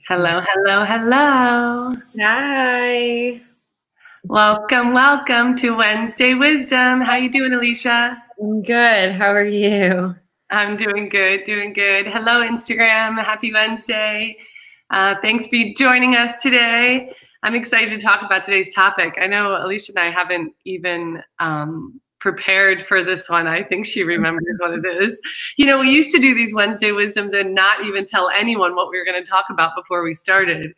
Hello, hello, hello. Hi. Welcome, welcome to Wednesday Wisdom. How you doing, Alicia? I'm good. How are you? I'm doing good, doing good. Hello, Instagram. Happy Wednesday. Thanks for joining us today. I'm excited to talk about today's topic. I know Alicia and I haven't even prepared for this one. I think she remembers what it is. You know, we used to do these Wednesday Wisdoms and not even tell anyone what we were going to talk about before we started.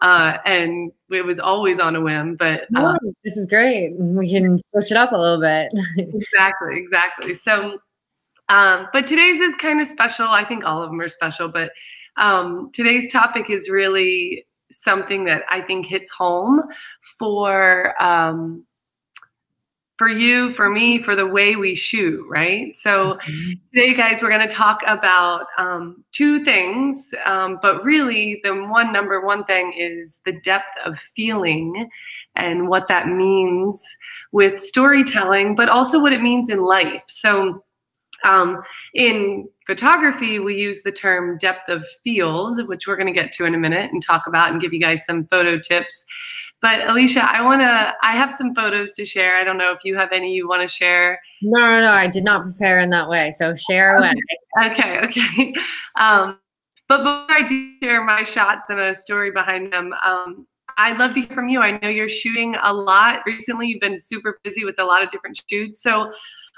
And it was always on a whim, but No, this is great. We can switch it up a little bit. exactly, exactly. So, but today's is kind of special. I think all of them are special, but today's topic is really something that I think hits home for for you, for me, for the way we shoot, right? So today, guys, we're going to talk about two things, but really the number one thing is the depth of feeling and what that means with storytelling, but also what it means in life. So in photography, we use the term depth of field, which we're going to get to in a minute and talk about and give you guys some photo tips. But Alicia, I have some photos to share. I don't know if you have any you want to share. No. I did not prepare in that way. So share away. Okay. But before I do share my shots and a story behind them, I'd love to hear from you. I know you're shooting a lot recently. You've been super busy with a lot of different shoots. So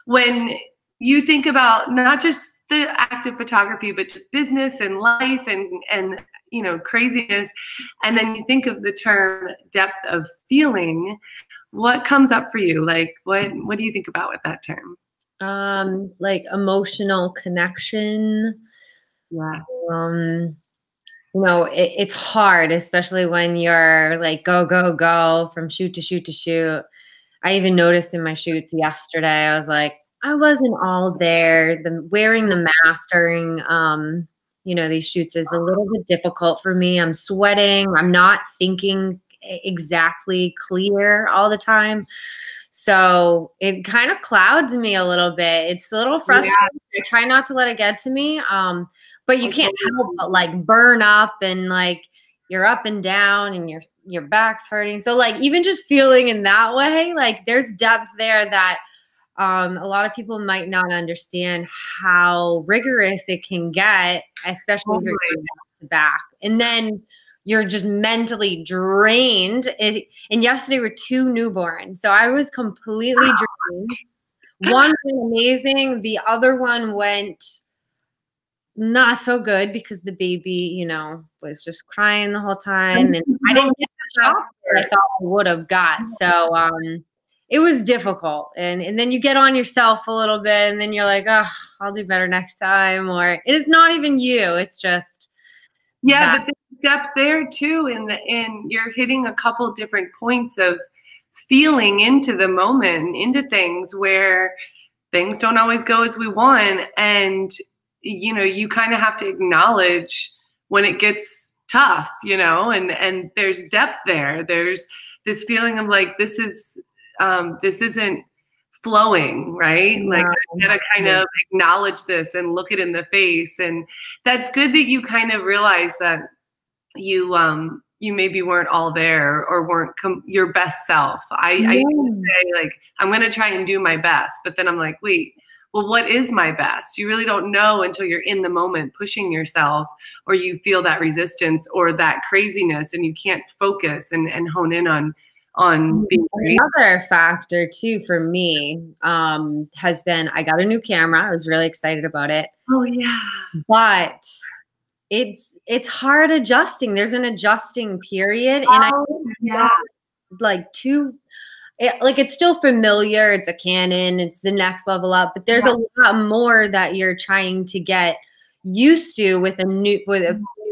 when you think about not just the act of photography, but just business and life and you know, craziness, and then you think of the term depth of feeling, what comes up for you? Like what do you think about with that term? Like emotional connection. Yeah. Um, it's hard, especially when you're like go from shoot to shoot to shoot. I even noticed in my shoots yesterday, I was like, I wasn't all there. Wearing the mask during these shoots is a little bit difficult for me. I'm sweating. I'm not thinking exactly clear all the time. So it kind of clouds me a little bit. It's a little Yeah. frustrating. I try not to let it get to me. But you can't help but like burn up and like you're up and down and your back's hurting. So like even just feeling in that way, like there's depth there that a lot of people might not understand how rigorous it can get, especially if you're going back to back. And then you're just mentally drained. And yesterday were two newborns. So I was completely drained. One went amazing. The other one went not so good because the baby, was just crying the whole time. And I didn't get the shots that I thought I would have got. So it was difficult. And then you get on yourself a little bit and then you're like, oh, I'll do better next time. Or it's not even you. It's just Yeah, but there's depth there too in you're hitting a couple different points of feeling into the moment, into things where things don't always go as we want. And, you know, you kind of have to acknowledge when it gets tough, you know, and there's depth there. There's this feeling of like, this isn't flowing, right? Like I gotta kind of acknowledge this and look it in the face. And that's good that you kind of realize that you maybe weren't all there or weren't your best self. I used to say like, I'm going to try and do my best, but then I'm like, wait, well, what is my best? You really don't know until you're in the moment pushing yourself or you feel that resistance or that craziness and you can't focus and hone in on being creative. Another factor too for me has been I got a new camera. I was really excited about it. Oh yeah. But it's hard adjusting. There's an adjusting period, and Yeah. like it's still familiar. It's a Canon. It's the next level up, but there's a lot more that you're trying to get used to with a new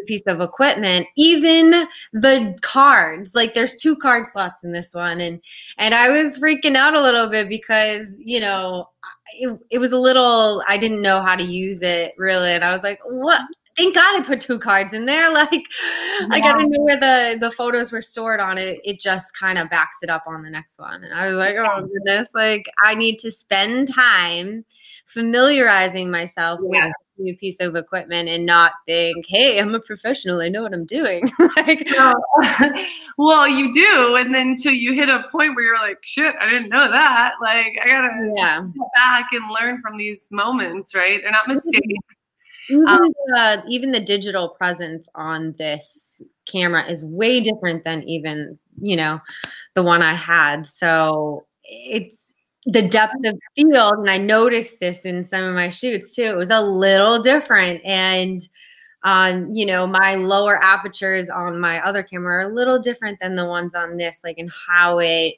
piece of equipment. Even the cards, like there's 2 card slots in this one, and I was freaking out a little bit because it was a little, I didn't know how to use it really, and I was like, what? Thank God I put 2 cards in there. Like I gotta know where the photos were stored on it. It just kind of backs it up on the next one. And I was like, oh goodness, like I need to spend time familiarizing myself with new piece of equipment and not think, hey, I'm a professional, I know what I'm doing. Like, No. Well, you do, and then till you hit a point where you're like, shit, I didn't know that. Like, I gotta yeah. go back and learn from these moments, right? They're not mistakes. Um, Even the digital presence on this camera is way different than even, the one I had. So it's the depth of field, and I noticed this in some of my shoots too. It was a little different, and my lower apertures on my other camera are a little different than the ones on this, like in how I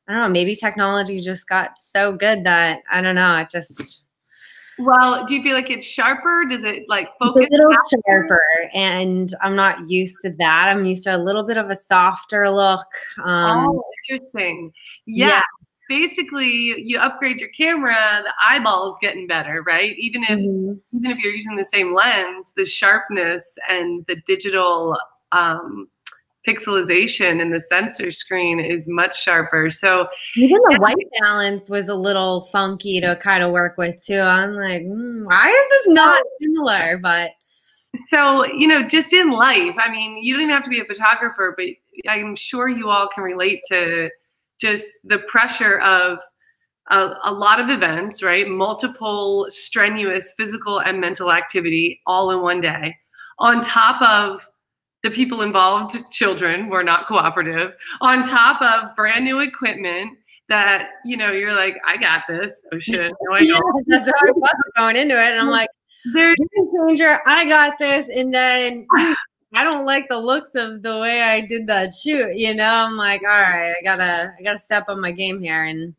don't know, maybe technology just got so good that I don't know, it just well, do you feel like it's sharper? Does it like it's a focus little faster? sharper, and I'm not used to that. I'm used to a little bit of a softer look. Oh, interesting. Yeah. Yeah. Basically, you upgrade your camera, the eyeball's getting better, right? Mhm. Even if you're using the same lens, the sharpness and the digital pixelization in the sensor screen is much sharper. So, Even the yeah, white balance was a little funky to kind of work with too. I'm like, why is this not similar? But so, just in life, I mean, you don't even have to be a photographer, but I'm sure you all can relate to just the pressure of a lot of events, right? Multiple strenuous physical and mental activity all in one day, on top of the people involved, children were not cooperative, on top of brand new equipment that, you're like, I got this. Oh shit, no, I yeah, don't. that's how I was going into it. And I'm like, There's game changer, I got this. And then I don't like the looks of the way I did that shoot. I'm like, all right, I gotta step on my game here and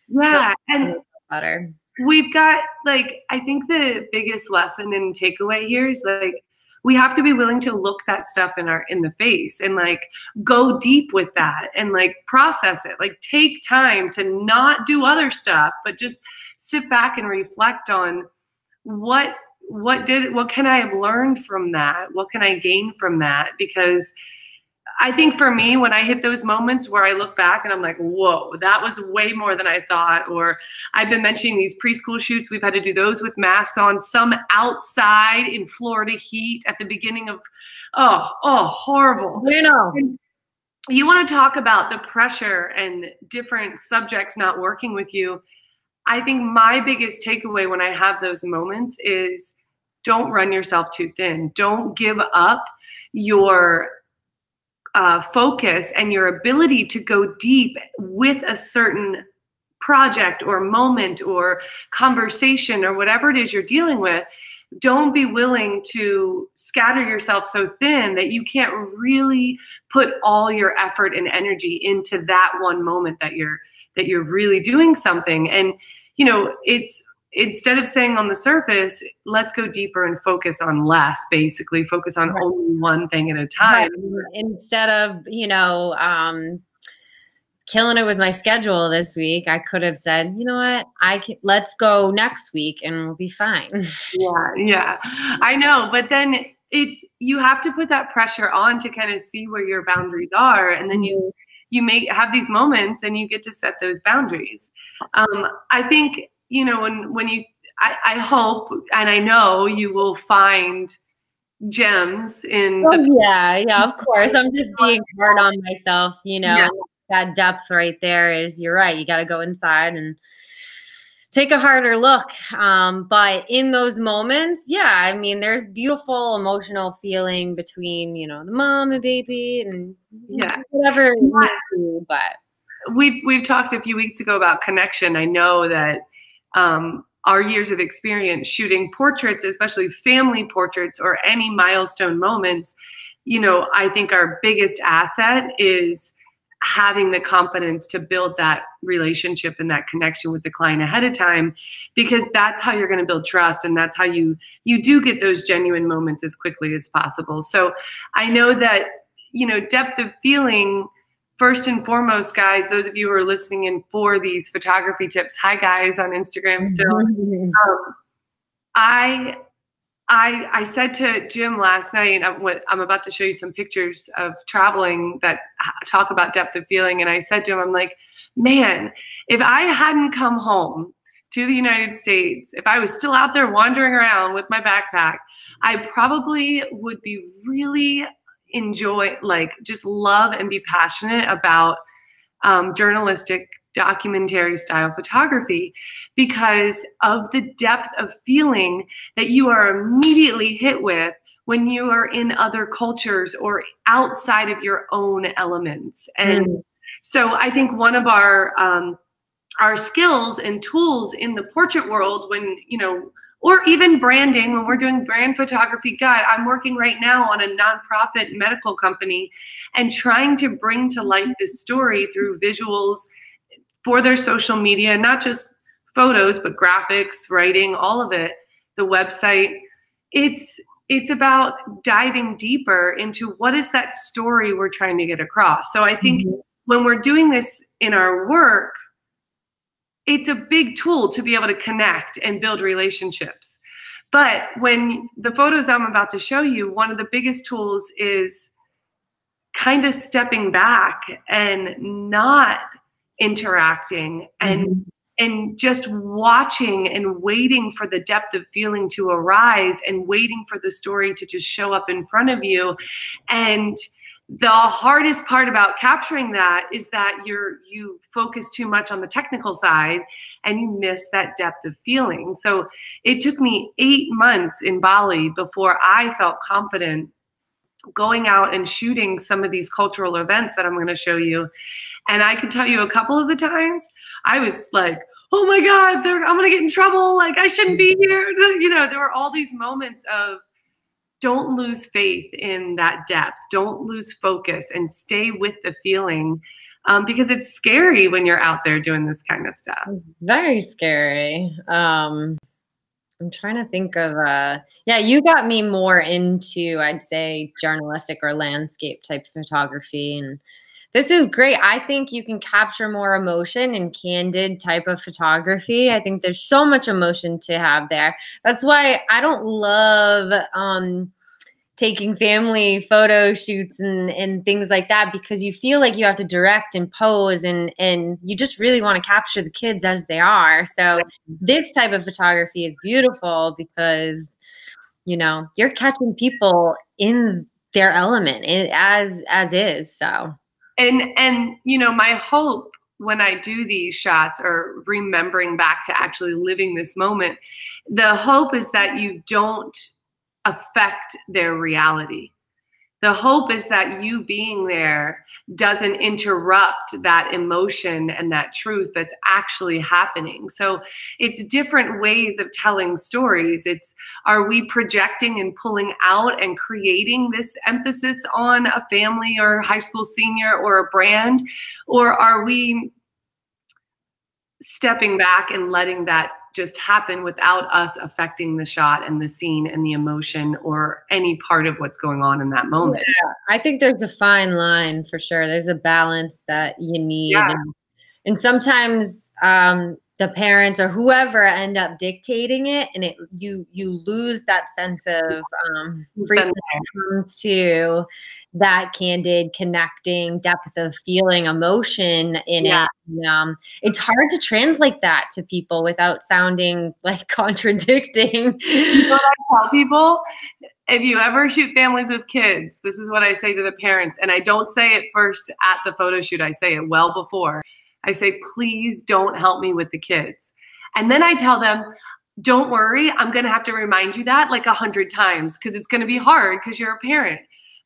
yeah, and really better. we've got like, I think the biggest lesson and takeaway here is like we have to be willing to look that stuff in the face and like go deep with that and like process it. Like take time to not do other stuff, but just sit back and reflect on what what can I have learned from that? What can I gain from that? Because I think for me, when I hit those moments where I look back and I'm like, whoa, that was way more than I thought. Or I've been mentioning these preschool shoots. We've had to do those with masks on, some outside in Florida heat at the beginning of, horrible. And you want to talk about the pressure and different subjects not working with you. I think my biggest takeaway when I have those moments is don't run yourself too thin. Don't give up your focus and your ability to go deep with a certain project or moment or conversation or whatever it is you're dealing with. Don't be willing to scatter yourself so thin that you can't really put all your effort and energy into that one moment that you're really doing something. And it's instead of saying on the surface, let's go deeper and focus on less, basically focus on Right. only one thing at a Right. time. Instead of, killing it with my schedule this week, I could have said, you know what, let's go next week and we'll be fine. Yeah, I know. But then you have to put that pressure on to kind of see where your boundaries are. And then you may have these moments and you get to set those boundaries. I think, I hope and I know you will find gems in Oh, the yeah, of course. I'm just being hard on myself, yeah. and that depth right there is, you're right. You got to go inside and take a harder look. But in those moments, yeah, I mean, there's beautiful emotional feeling between, the mom and baby and Yeah. whatever it may be, but We've talked a few weeks ago about connection. I know that our years of experience shooting portraits, especially family portraits or any milestone moments, I think our biggest asset is having the confidence to build that relationship and that connection with the client ahead of time, because that's how you're going to build trust, and that's how you do get those genuine moments as quickly as possible. So I know that depth of feeling, first and foremost, guys, those of you who are listening in for these photography tips, hi guys on Instagram still. I said to Jim last night, I'm about to show you some pictures of traveling that talk about depth of feeling. And I said to him, I'm like, man, if I hadn't come home to the United States, if I was still out there wandering around with my backpack, I probably would be really just love and be passionate about journalistic documentary style photography because of the depth of feeling that you are immediately hit with when you are in other cultures or outside of your own elements. And so I think one of our skills and tools in the portrait world when, or even branding, when we're doing brand photography. God, I'm working right now on a nonprofit medical company and trying to bring to life this story through visuals for their social media, not just photos, but graphics, writing, all of it, the website. It's about diving deeper into what is that story we're trying to get across. So I think when we're doing this in our work, it's a big tool to be able to connect and build relationships. But when the photos I'm about to show you, one of the biggest tools is kind of stepping back and not interacting and just watching and waiting for the depth of feeling to arise and waiting for the story to just show up in front of you. And the hardest part about capturing that is that you focus too much on the technical side and you miss that depth of feeling. So it took me 8 months in Bali before I felt confident going out and shooting some of these cultural events that I'm going to show you. And I can tell you a couple of the times I was like, oh my God, I'm going to get in trouble. Like I shouldn't be here. There were all these moments of, don't lose faith in that depth. Don't lose focus and stay with the feeling because it's scary when you're out there doing this kind of stuff. It's very scary. I'm trying to think of, you got me more into, I'd say, journalistic or landscape type photography. And this is great. I think you can capture more emotion in candid type of photography. I think there's so much emotion to have there. That's why I don't love taking family photo shoots and things like that, because you feel like you have to direct and pose and you just really want to capture the kids as they are. So this type of photography is beautiful because, you're catching people in their element as is. So. And my hope when I do these shots or remembering back to actually living this moment, the hope is that you don't affect their reality. The hope is that you being there doesn't interrupt that emotion and that truth that's actually happening. So it's different ways of telling stories. Are we projecting and pulling out and creating this emphasis on a family or high school senior or a brand? Or are we stepping back and letting that just happen without us affecting the shot and the scene and the emotion or any part of what's going on in that moment? Yeah, I think there's a fine line for sure. There's a balance that you need. Yeah. And sometimes the parents or whoever end up dictating it, and you lose that sense of freedom that comes to that candid, connecting depth of feeling, emotion in it. It's hard to translate that to people without sounding like contradicting. You know what I tell people? If you ever shoot families with kids, this is what I say to the parents. And I don't say it first at the photo shoot. I say it well before. I say, please don't help me with the kids. And then I tell them, don't worry, I'm going to have to remind you that like 100 times because it's going to be hard because you're a parent.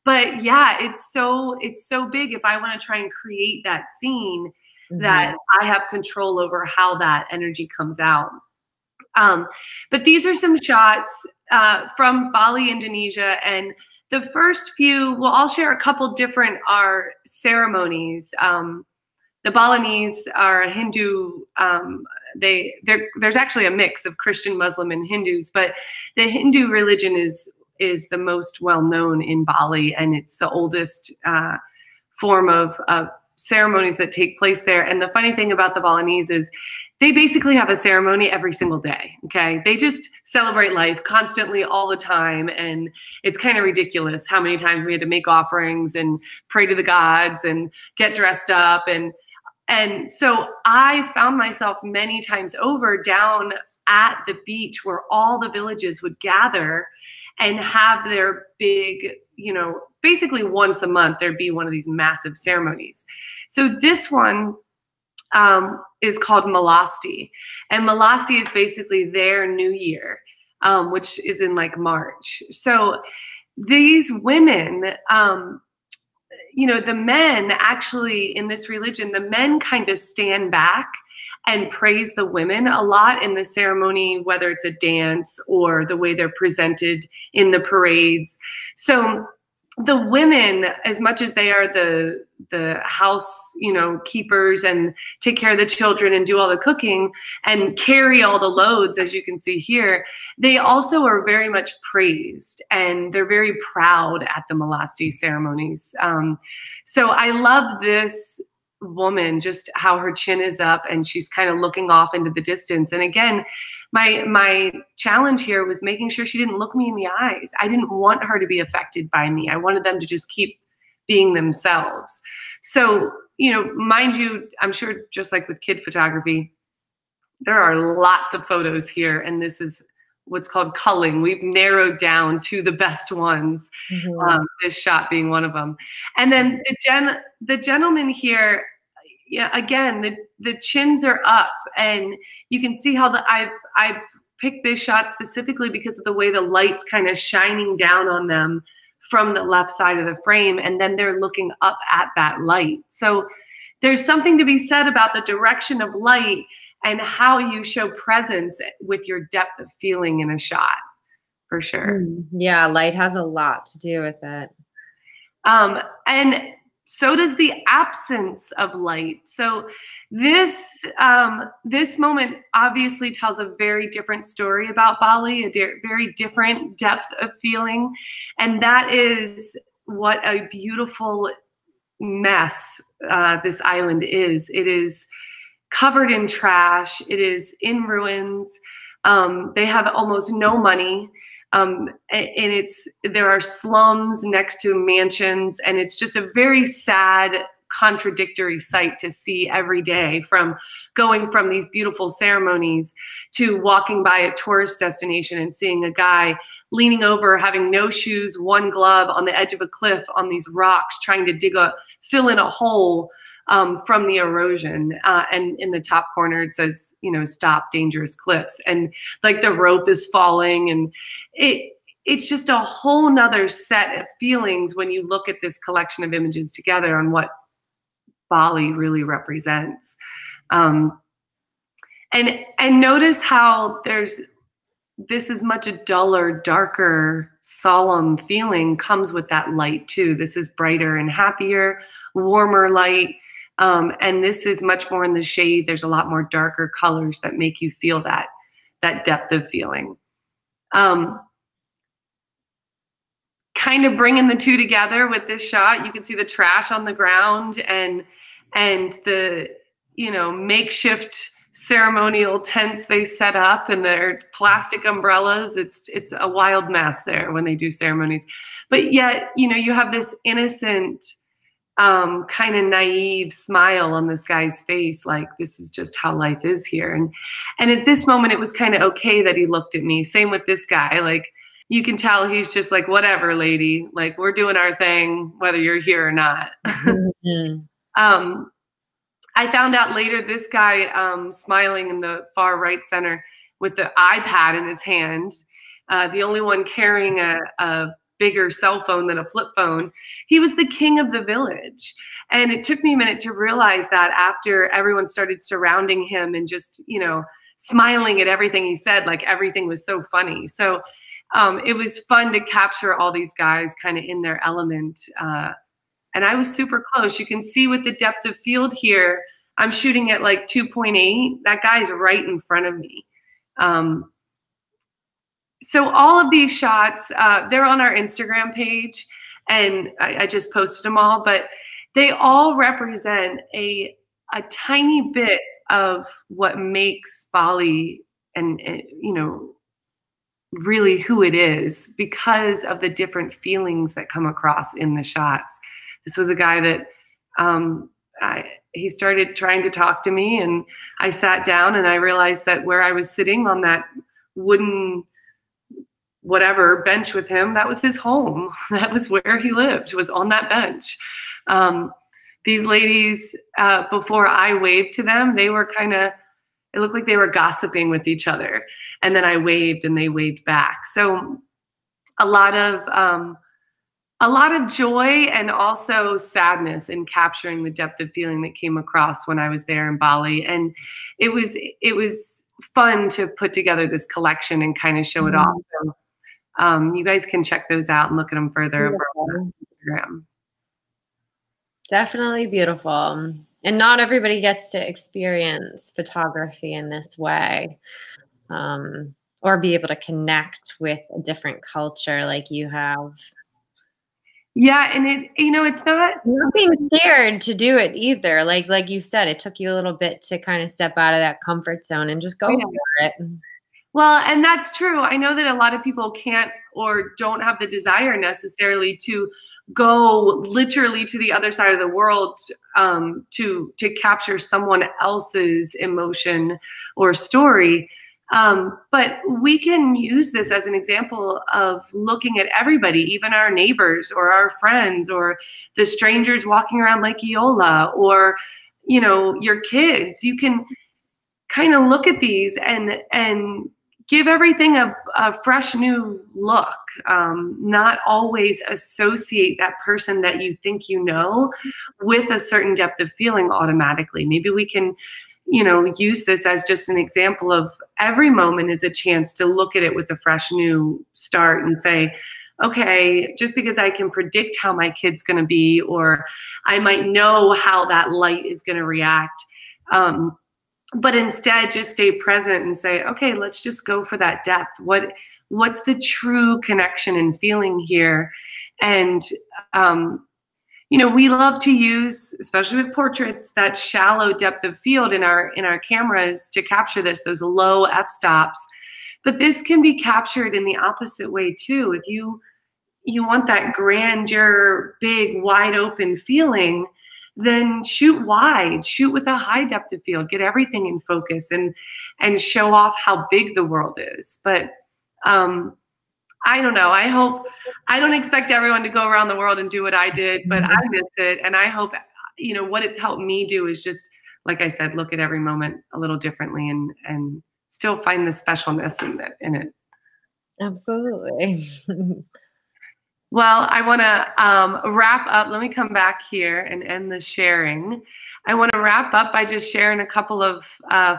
But yeah, it's so big if I want to try and create that scene that I have control over how that energy comes out. But these are some shots from Bali, Indonesia. And the first few, well, I'll share a couple different ceremonies. The Balinese are a Hindu, there's actually a mix of Christian, Muslim, and Hindus, but the Hindu religion is the most well-known in Bali, and it's the oldest form of ceremonies that take place there. And the funny thing about the Balinese is they basically have a ceremony every single day, okay? They just celebrate life constantly all the time, and it's kind of ridiculous how many times we had to make offerings and pray to the gods and get dressed up. And And so I found myself many times over down at the beach where all the villages would gather and have their big, basically once a month, there'd be one of these massive ceremonies. So this one is called Malasti. And Malasti is basically their new year, which is in like March. So these women, the men actually in this religion, the men kind of stand back and praise the women a lot in the ceremony, whether it's a dance or the way they're presented in the parades. So the women, as much as they are the house, keepers and take care of the children and do all the cooking and carry all the loads, as you can see here, they also are very much praised and they're very proud at the Malasti ceremonies. So I love this woman, just how her chin is up and she's kind of looking off into the distance. And again, my challenge here was making sure she didn't look me in the eyes. I didn't want her to be affected by me. I wanted them to just keep being themselves. So, mind you, I'm sure just like with kid photography, there are lots of photos here, and this is what's called culling. We've narrowed down to the best ones, this shot being one of them. And then the gentleman here, again, the chins are up, and you can see how I've picked this shot specifically because of the way the light's kind of shining down on them from the left side of the frame, and then they're looking up at that light. So there's something to be said about the direction of light and how you show presence with your depth of feeling in a shot, for sure. Yeah, light has a lot to do with it. And so does the absence of light. So this moment obviously tells a very different story about Bali, a very different depth of feeling. And that is what a beautiful mess this island is. It is covered in trash. It is in ruins. They have almost no money. And there are slums next to mansions, and it's just a very sad, contradictory sight to see every day, from going from these beautiful ceremonies to walking by a tourist destination and seeing a guy leaning over, having no shoes, one glove on the edge of a cliff on these rocks, trying to fill in a hole from the erosion. And in the top corner, it says, stop dangerous cliffs. And like the rope is falling, and it's just a whole nother set of feelings when you look at this collection of images together on what Bali really represents. And notice how this is much a duller, darker, solemn feeling comes with that light too. This is brighter and happier, warmer light. And this is much more in the shade. There's a lot more darker colors that make you feel that depth of feeling. Kind of bringing the two together with this shot, you can see the trash on the ground and the, makeshift ceremonial tents they set up and their plastic umbrellas. It's a wild mess there when they do ceremonies. But yet, you have this innocent, kind of naive smile on this guy's face, like this is just how life is here. And at this moment, it was kind of okay that he looked at me. Same with this guy. Like, you can tell he's just like, whatever, lady, like we're doing our thing, whether you're here or not. I found out later this guy smiling in the far right center with the iPad in his hand, the only one carrying a bigger cell phone than a flip phone, he was the king of the village. And it took me a minute to realize that after everyone started surrounding him and just, smiling at everything he said, like everything was so funny. So it was fun to capture all these guys kind of in their element. And I was super close. You can see with the depth of field here, I'm shooting at like 2.8. That guy's right in front of me. So all of these shots, they're on our Instagram page, and I just posted them all, but they all represent a tiny bit of what makes Bali and really who it is, because of the different feelings that come across in the shots. This was a guy that he started trying to talk to me, and I sat down and I realized that where I was sitting on that wooden whatever bench with him, that was his home. That was where he lived, was on that bench. These ladies, before I waved to them, they were kind of, it looked like they were gossiping with each other. And then I waved and they waved back. So a lot of joy and also sadness in capturing the depth of feeling that came across when I was there in Bali. And it was fun to put together this collection and kind of show it off. So, you guys can check those out and look at them further over on Instagram. Definitely beautiful. And not everybody gets to experience photography in this way, or be able to connect with a different culture like you have. Yeah, and it's not being scared to do it either. Like you said, it took you a little bit to kind of step out of that comfort zone and just go for it. Well, and that's true. I know that a lot of people can't or don't have the desire necessarily to go literally to the other side of the world to capture someone else's emotion or story. But we can use this as an example of looking at everybody, even our neighbors or our friends or the strangers walking around Lake Eola or, your kids. You can kind of look at these and give everything a fresh new look. Not always associate that person that you think you know with a certain depth of feeling automatically. Maybe we can, use this as just an example of every moment is a chance to look at it with a fresh new start and say, okay, just because I can predict how my kid's going to be, or I might know how that light is going to react, but instead just stay present and say, okay, let's just go for that depth. What's the true connection and feeling here? And, we love to use, especially with portraits, that shallow depth of field in our cameras to capture this, those low f-stops. But this can be captured in the opposite way too. If you want that grandeur, big, wide open feeling, then shoot wide, shoot with a high depth of field, get everything in focus and show off how big the world is. But I don't know. I don't expect everyone to go around the world and do what I did, but I miss it. And I hope, what it's helped me do is just, like I said, look at every moment a little differently and still find the specialness in it. Absolutely. Well, I want to wrap up. Let me come back here and end the sharing. I want to wrap up by just sharing a couple of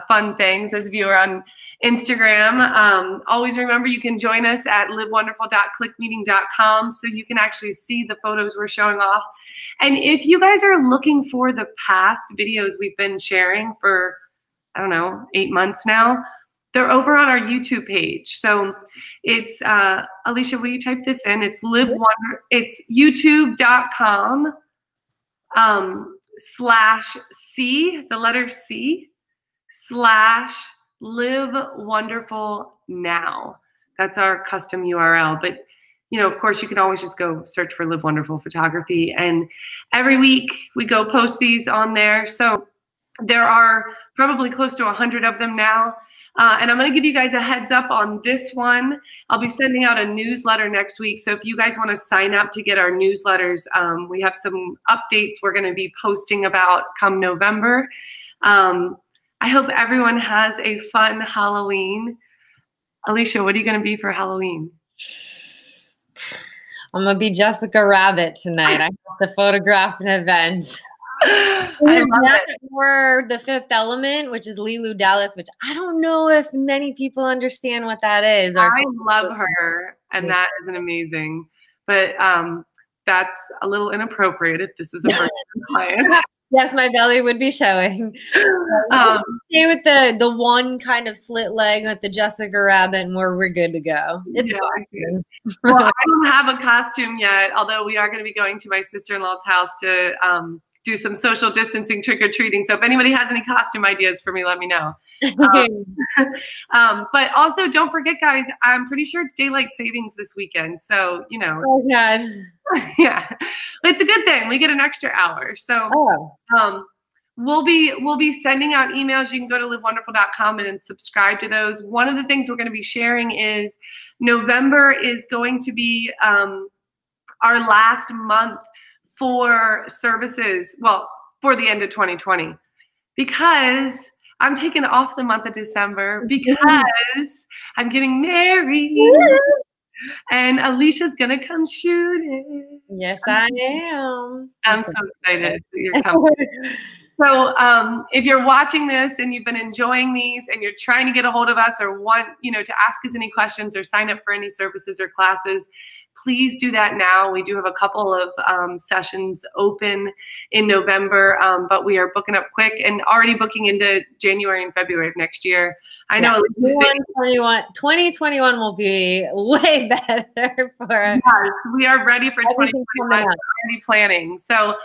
fun things. Those of you who are on Instagram, always remember you can join us at livewonderful.clickmeeting.com so you can actually see the photos we're showing off. And if you guys are looking for the past videos we've been sharing for, 8 months now, they're over on our YouTube page. So it's, Alicia, will you type this in? It's it's youtube.com /C, the letter C, /Live Wonderful Now. That's our custom URL. But, of course, you can always just go search for Live Wonderful Photography. And every week we go post these on there. So there are probably close to 100 of them now. And I'm going to give you guys a heads up on this one. I'll be sending out a newsletter next week. So if you guys want to sign up to get our newsletters, we have some updates we're going to be posting about come November. I hope everyone has a fun Halloween. Alicia, what are you going to be for Halloween? I'm going to be Jessica Rabbit tonight. I have to photograph an event. Or The Fifth Element, which is Lilu Dallas, which I don't know if many people understand what that is. I love her, and that is an amazing. But that's a little inappropriate if this is a first client. Yes, my belly would be showing. Stay with the one kind of slit leg with the Jessica Rabbit, and we're good to go. It's well, I don't have a costume yet, although we are going to be going to my sister-in-law's house to do some social distancing trick-or-treating. So if anybody has any costume ideas for me, let me know. But also don't forget, guys, I'm pretty sure it's daylight savings this weekend. So, Oh, God. Yeah, it's a good thing. We get an extra hour. So we'll be sending out emails. You can go to livewonderful.com and subscribe to those. One of the things we're going to be sharing is November is going to be our last month for services, well, for the end of 2020, because I'm taking off the month of December because I'm getting married and Alicia's going to come shoot it. Yes, I am. I'm so excited that you're coming. So if you're watching this and you've been enjoying these and you're trying to get a hold of us or want, to ask us any questions or sign up for any services or classes, please do that now. We do have a couple of sessions open in November, but we are booking up quick and already booking into January and February of next year. I know 2021 will be way better for us. Yes, we are ready for 2021. We're already planning. So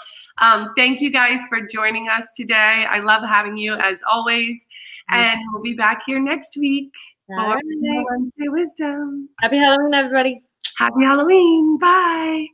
thank you guys for joining us today. I love having you as always. And we'll be back here next week for Wednesday Wisdom. Happy Halloween, everybody. Happy Halloween. Bye.